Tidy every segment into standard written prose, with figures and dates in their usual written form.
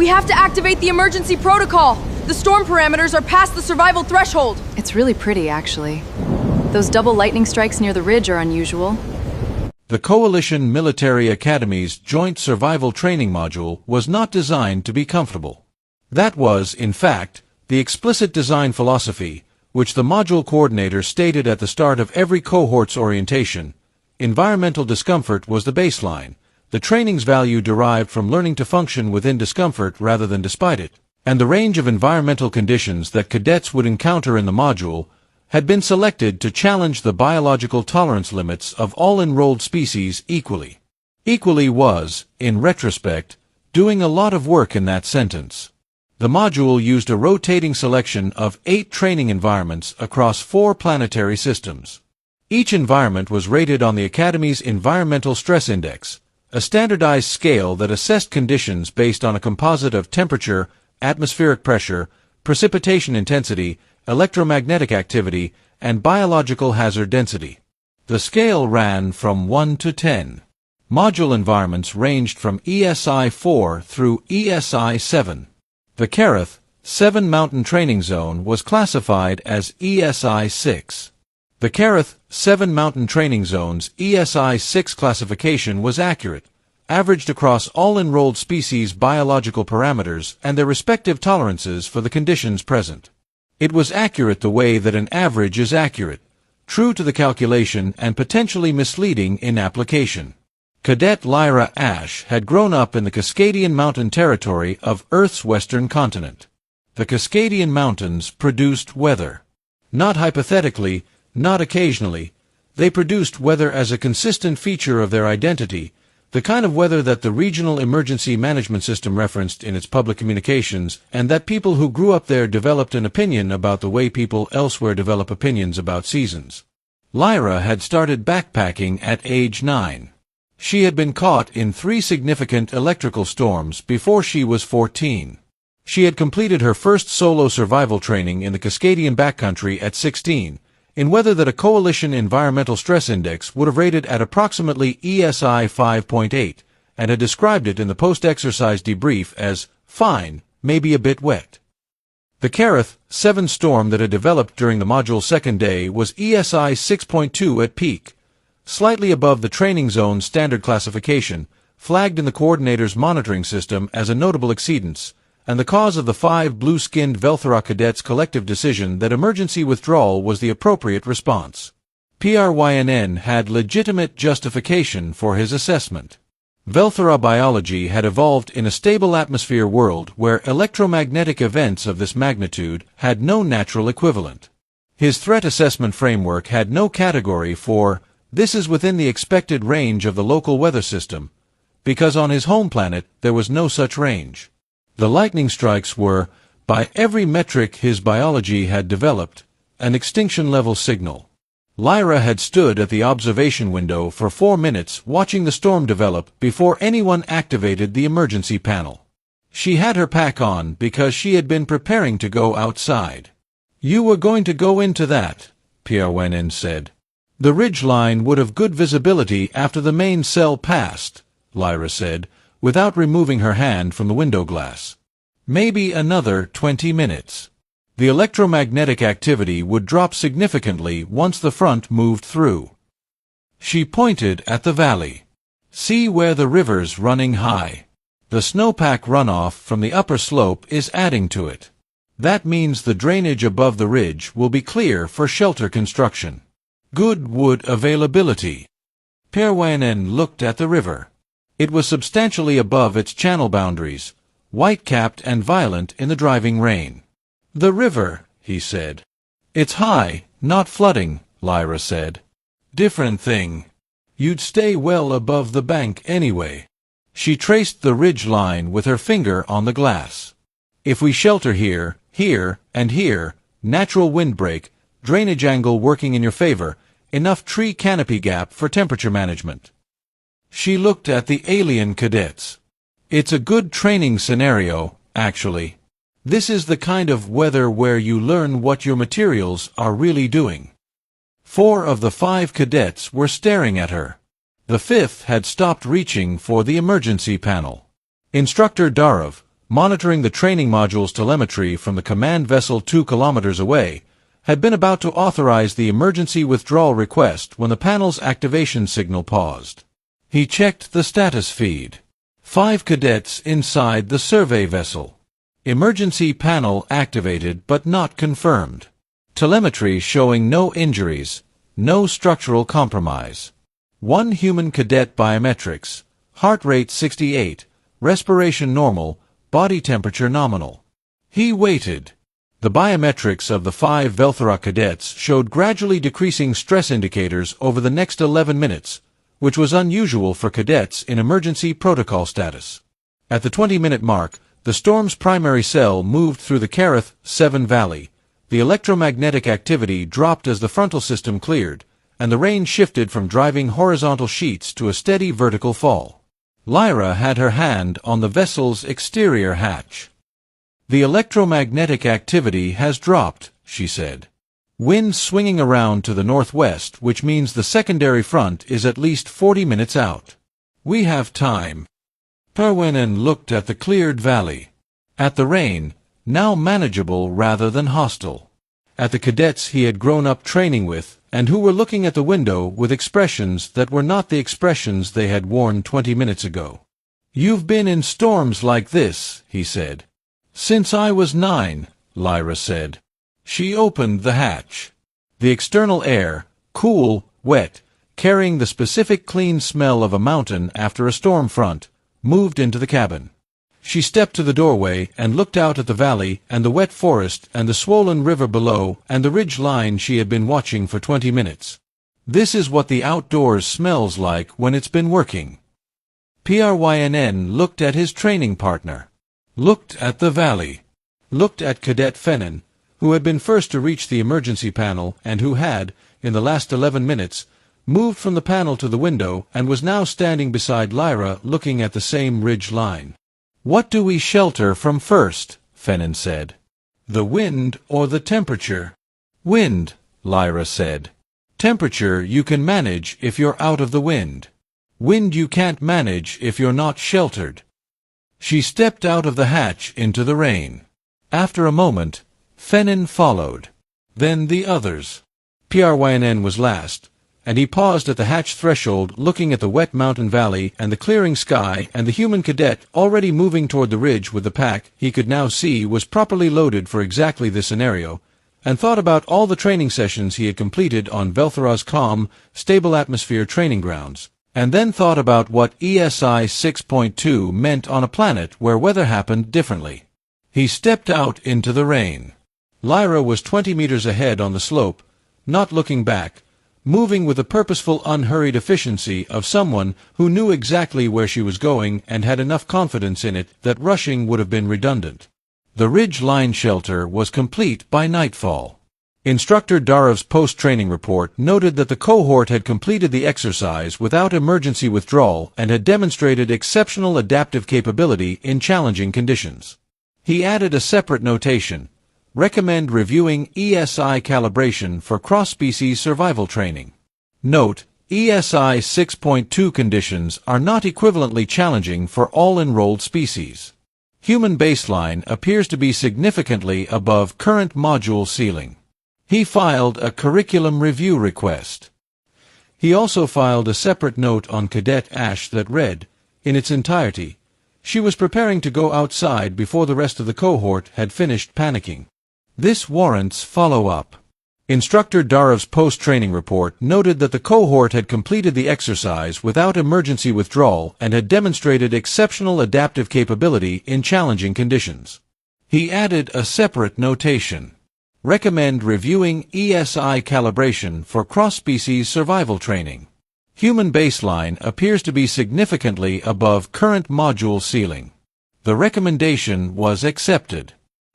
We have to activate the emergency protocol. The storm parameters are past the survival threshold. It's really pretty, actually. Those double lightning strikes near the ridge are unusual. The Coalition Military Academy's Joint Survival Training Module was not designed to be comfortable. That was, in fact, the explicit design philosophy, which the module coordinator stated at the start of every cohort's orientation. Environmental discomfort was the baseline, the training's value derived from learning to function within discomfort rather than despite it, and the range of environmental conditions that cadets would encounter in the module had been selected to challenge the biological tolerance limits of all enrolled species equally. Equally was, in retrospect, doing a lot of work in that sentence. The module used a rotating selection of 8 training environments across 4 planetary systems. Each environment was rated on the Academy's Environmental Stress Index, a standardized scale that assessed conditions based on a composite of temperature, atmospheric pressure, precipitation intensity, electromagnetic activity, and biological hazard density. The scale ran from 1 to 10. Module environments ranged from ESI 4 through ESI 7. The Kareth 7 Mountain Training Zone was classified as ESI 6. The Kareth 7 Mountain Training Zone's ESI 6 classification was accurate, averaged across all enrolled species' biological parameters and their respective tolerances for the conditions present. It was accurate the way that an average is accurate, true to the calculation and potentially misleading in application. Cadet Lyra Ash had grown up in the Cascadian Mountain territory of Earth's western continent. The Cascadian Mountains produced weather. Not hypothetically, not occasionally. They produced weather as a consistent feature of their identity, the kind of weather that the Regional Emergency Management System referenced in its public communications, and that people who grew up there developed an opinion about the way people elsewhere develop opinions about seasons. Lyra had started backpacking at age 9. She had been caught in 3 significant electrical storms before she was 14. She had completed her first solo survival training in the Cascadian backcountry at 16, in weather that a Coalition Environmental Stress Index would have rated at approximately ESI 5.8, and had described it in the post-exercise debrief as fine, maybe a bit wet. The Kareth 7 storm that had developed during the module's second day was ESI 6.2 at peak, slightly above the training zone's standard classification, flagged in the coordinator's monitoring system as a notable exceedance, and the cause of the 5 blue-skinned Velthora cadets' collective decision that emergency withdrawal was the appropriate response. PRYNN had legitimate justification for his assessment. Velthora biology had evolved in a stable atmosphere world where electromagnetic events of this magnitude had no natural equivalent. His threat assessment framework had no category for "this is within the expected range of the local weather system," because on his home planet there was no such range. The lightning strikes were, by every metric his biology had developed, an extinction-level signal. Lyra had stood at the observation window for 4 minutes watching the storm develop before anyone activated the emergency panel. She had her pack on because she had been preparing to go outside. "You were going to go into that," PRYNN said. "The ridge line would have good visibility after the main cell passed," Lyra said, without removing her hand from the window glass. "Maybe another 20 minutes. The electromagnetic activity would drop significantly once the front moved through." She pointed at the valley. "See where the river's running high. The snowpack runoff from the upper slope is adding to it. That means the drainage above the ridge will be clear for shelter construction. Good wood availability." PRYNN looked at the river. It was substantially above its channel boundaries, white-capped and violent in the driving rain. "The river," he said. "It's high, not flooding," Lyra said. "Different thing. You'd stay well above the bank anyway." She traced the ridge line with her finger on the glass. "If we shelter here, here, and here, natural windbreak, drainage angle working in your favor, enough tree canopy gap for temperature management." She looked at the alien cadets. "It's a good training scenario, actually. This is the kind of weather where you learn what your materials are really doing." 4 of the 5 cadets were staring at her. The 5th had stopped reaching for the emergency panel. Instructor Darov, monitoring the training module's telemetry from the command vessel 2 kilometers away, had been about to authorize the emergency withdrawal request when the panel's activation signal paused. He checked the status feed. 5 cadets inside the survey vessel. Emergency panel activated but not confirmed. Telemetry showing no injuries, no structural compromise. 1 human cadet biometrics, heart rate 68, respiration normal, body temperature nominal. He waited. The biometrics of the 5 Velthora cadets showed gradually decreasing stress indicators over the next 11 minutes, which was unusual for cadets in emergency protocol status. At the 20-minute mark, the storm's primary cell moved through the Kareth 7 valley. The electromagnetic activity dropped as the frontal system cleared, and the rain shifted from driving horizontal sheets to a steady vertical fall. Lyra had her hand on the vessel's exterior hatch. "The electromagnetic activity has dropped," she said. "Wind swinging around to the northwest, which means the secondary front is at least 40 minutes out. We have time." Perwinen looked at the cleared valley. At the rain, now manageable rather than hostile. At the cadets he had grown up training with, and who were looking at the window with expressions that were not the expressions they had worn 20 minutes ago. "You've been in storms like this," he said. "Since I was 9, Lyra said. She opened the hatch. The external air, cool, wet, carrying the specific clean smell of a mountain after a storm front, moved into the cabin. She stepped to the doorway and looked out at the valley and the wet forest and the swollen river below and the ridge line she had been watching for 20 minutes. "This is what the outdoors smells like when it's been working." Perwinen looked at his training partner. Looked at the valley. Looked at Cadet Fennin, who had been first to reach the emergency panel and who had, in the last 11 minutes, moved from the panel to the window and was now standing beside Lyra looking at the same ridge line. "What do we shelter from first?" Fennin said. "The wind or the temperature?" "Wind," Lyra said. "Temperature you can manage if you're out of the wind. Wind you can't manage if you're not sheltered." She stepped out of the hatch into the rain. After a moment, Fennin followed. Then the others. Perwinen was last, and he paused at the hatch threshold looking at the wet mountain valley and the clearing sky, and the human cadet already moving toward the ridge with the pack he could now see was properly loaded for exactly this scenario, and thought about all the training sessions he had completed on Velthora's calm, stable atmosphere training grounds, and then thought about what ESI 6.2 meant on a planet where weather happened differently. He stepped out into the rain. Lyra was 20 meters ahead on the slope, not looking back, moving with the purposeful, unhurried efficiency of someone who knew exactly where she was going and had enough confidence in it that rushing would have been redundant. The ridge line shelter was complete by nightfall. Instructor Darov's post-training report noted that the cohort had completed the exercise without emergency withdrawal and had demonstrated exceptional adaptive capability in challenging conditions. He added a separate notation: recommend reviewing ESI calibration for cross-species survival training. Note, ESI 6.2 conditions are not equivalently challenging for all enrolled species. Human baseline appears to be significantly above current module ceiling. He filed a curriculum review request. He also filed a separate note on Cadet Ash that read, in its entirety, she was preparing to go outside before the rest of the cohort had finished panicking. This warrants follow-up. Instructor Darov's post-training report noted that the cohort had completed the exercise without emergency withdrawal and had demonstrated exceptional adaptive capability in challenging conditions. He added a separate notation: recommend reviewing ESI calibration for cross-species survival training. Human baseline appears to be significantly above current module ceiling. The recommendation was accepted.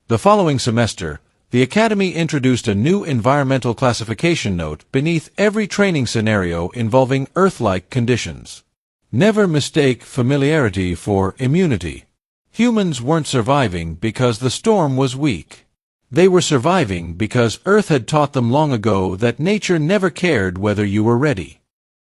The following semester, the Academy introduced a new environmental classification note beneath every training scenario involving Earth-like conditions. Never mistake familiarity for immunity. Humans weren't surviving because the storm was weak. They were surviving because Earth had taught them long ago that nature never cared whether you were ready.